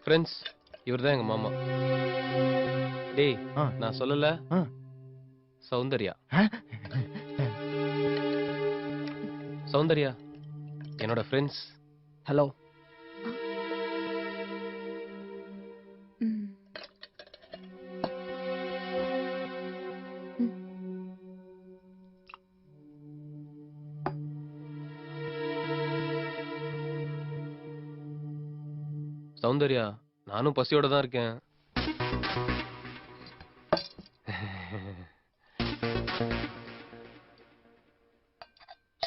Friends, இவர்தான் எங்க மாமா. டேய், நான் சொல்லல, சௌந்தர்யா. சௌந்தர்யா என்னோட ஃப்ரெண்ட்ஸ். ஹலோ. சௌந்தர்யா, நானும் பசியோட தான் இருக்கேன்.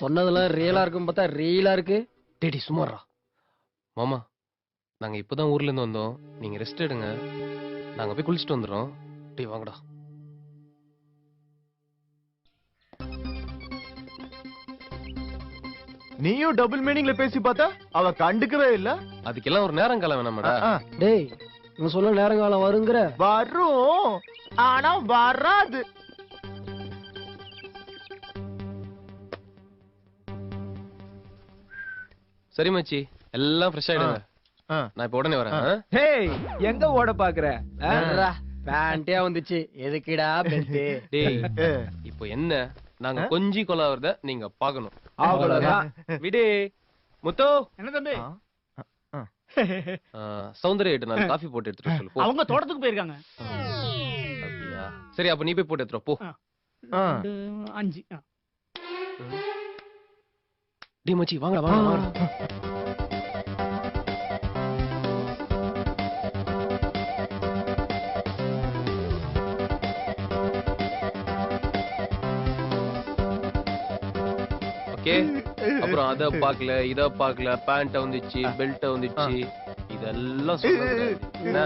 சொன்னதெல்லாம் ரியலா இருக்கும் பார்த்தா ரியலா இருக்கு. டேடி சும்மாறா. மாமா, நாங்க இப்பதான் ஊர்ல இருந்து வந்தோம். நீங்க ரெஸ்ட் எடுங்க, நாங்க போய் குளிச்சுட்டு வந்துடுறோம். டேய் வாங்கடா. நீயும் டபுள் மீனிங்ல பேசி பார்த்தா அவ கண்டுக்கவே இல்ல. அதுக்கெல்லாம் ஒரு நேரம் காலம் வேணாமடா. டேய், இவன் சொல்ல நேரங்காலம் வருங்கிற. வரும், ஆனா வராது. சரி மச்சி, எல்லாம் ஃப்ரெஷ் ஆயிடுங்க. நான் இப்ப உடனே வரேன். டேய், எங்க ஓட பாக்குற? பேண்டே வந்துச்சு, எதுக்குடா பெல்ட்? டேய், இப்போ என்ன, நாங்க கொஞ்சி கொலாவறத நீங்க பாக்கணும். அவ்வளவுதான். விடு. முத்து, என்ன தம்பி? சௌந்தர்யா கிட்ட நான் காஃபி போட்டு எடுத்துட்டு சொல்லு. போ. அவங்க தோட்டத்துக்கு போயிருக்காங்க. அப்படியா? சரி, அப்ப நீ போய் போட்டு எடுத்துட்டு போ. 5. டேய் மச்சி, வாங்கடா வாங்கடா வாங்கடா. அப்புறம் அத பாக்கல, இத பாக்கல, பேண்ட் வந்துச்சு, பெல்ட் வந்துச்சு, இதெல்லாம் சொல்லுங்க.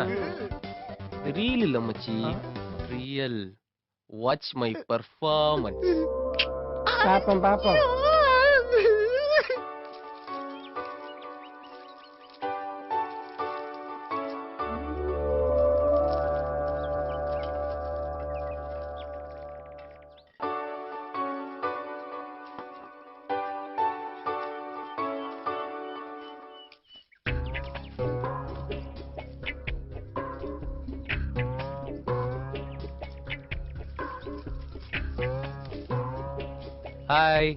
ரீல் இல்ல மச்சி, ரியல். Watch my performance. பாப்போம் பாப்போம். ஹாய்.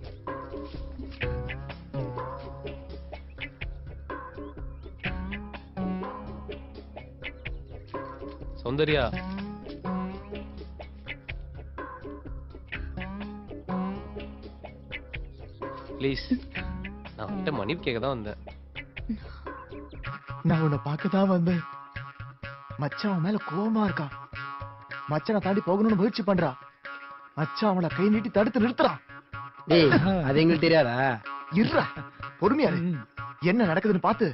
சௌந்தர்யா, ப்ளீஸ், நான் உன்கிட்ட மன்னிப்பு கேட்க தான் வந்தேன். நான் உன்னை பார்க்கதான் வந்தேன். மச்சான் அவன் மேல கோவமா இருக்கான். மச்சானை தாண்டி போகணும்னு முயற்சி பண்றா. மச்சான் அவளை கை நீட்டி தடுத்து நிறுத்துறான். டேய், அது எங்களுக்கு தெரியாதா? இருடா, பொறுமையா இரு. என்ன நடக்குதுன்னு பார்த்து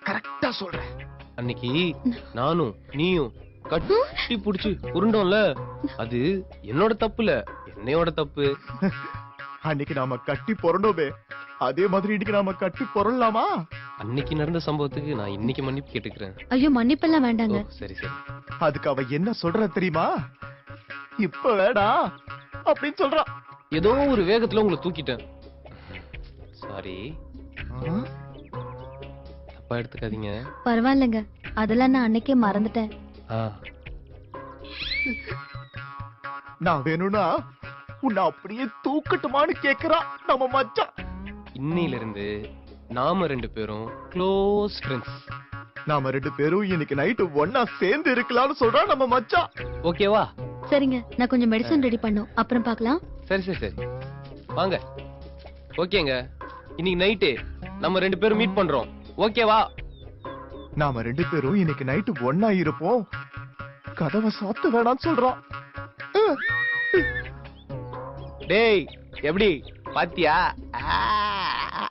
கரெக்டா சொல்றேன். அன்னைக்கு நானும் நீயும் கட்டி புடிச்சு உருண்டோம்ல, அது என்னோட தப்புல, என்னையோட தப்பு. அன்னைக்கு நாம கட்டி பொறண்டோமே, அதே மாதிரி இன்னைக்கு நாம கட்டி பொறலாமா? அன்னைக்கு நடந்த சம்பவத்துக்கு நான் இன்னைக்கு மன்னிப்பு கேட்டுக்கிறேன். ஐயோ, மன்னிப்பெல்லாம் வேண்டாங்க. சரி சரி. அதுக்கு அவ என்ன சொல்ற தெரியுமா? இப்ப வேடா அப்படின்னு சொல்றா. ஏதோ ஒரு வேகத்துல உங்களை தூக்கிட்டேன். சாரி, தப்பா எடுத்துக்காதீங்க. பரவாயில்லைங்க, அதெல்லாம் நான் அன்னைக்கே மறந்துட்டேன். நான் வேணும்னா உன்னை அப்படியே தூக்கட்டுமான்னு கேக்குறா நம்ம மச்சான். இன்னையில இருந்து நாம 2 பேரும் க்ளோஸ் ஃப்ரெண்ட்ஸ். நாம 2 பேரும் இன்னைக்கு நைட்டு ஒன்னா சேர்ந்து இருக்கலாம்னு சொல்றா நம்ம மச்சான். ஓகேவா? சரிங்க, நான் கொஞ்சம் மெடிசன் ரெடி பண்ணும், அப்புறம் பார்க்கலாம். சரி சரி சரி, வாங்க. ஓகேங்க, இன்னைக்கு நைட்டு நம்ம 2 பேரும் மீட் பண்றோம். ஓகேவா? நாம 2 பேரும் இன்னைக்கு நைட்டு ஒன்னா இருப்போம். கதவை சாத்த வேணாம்னு சொல்றான். டேய், எப்படி பாத்தியா?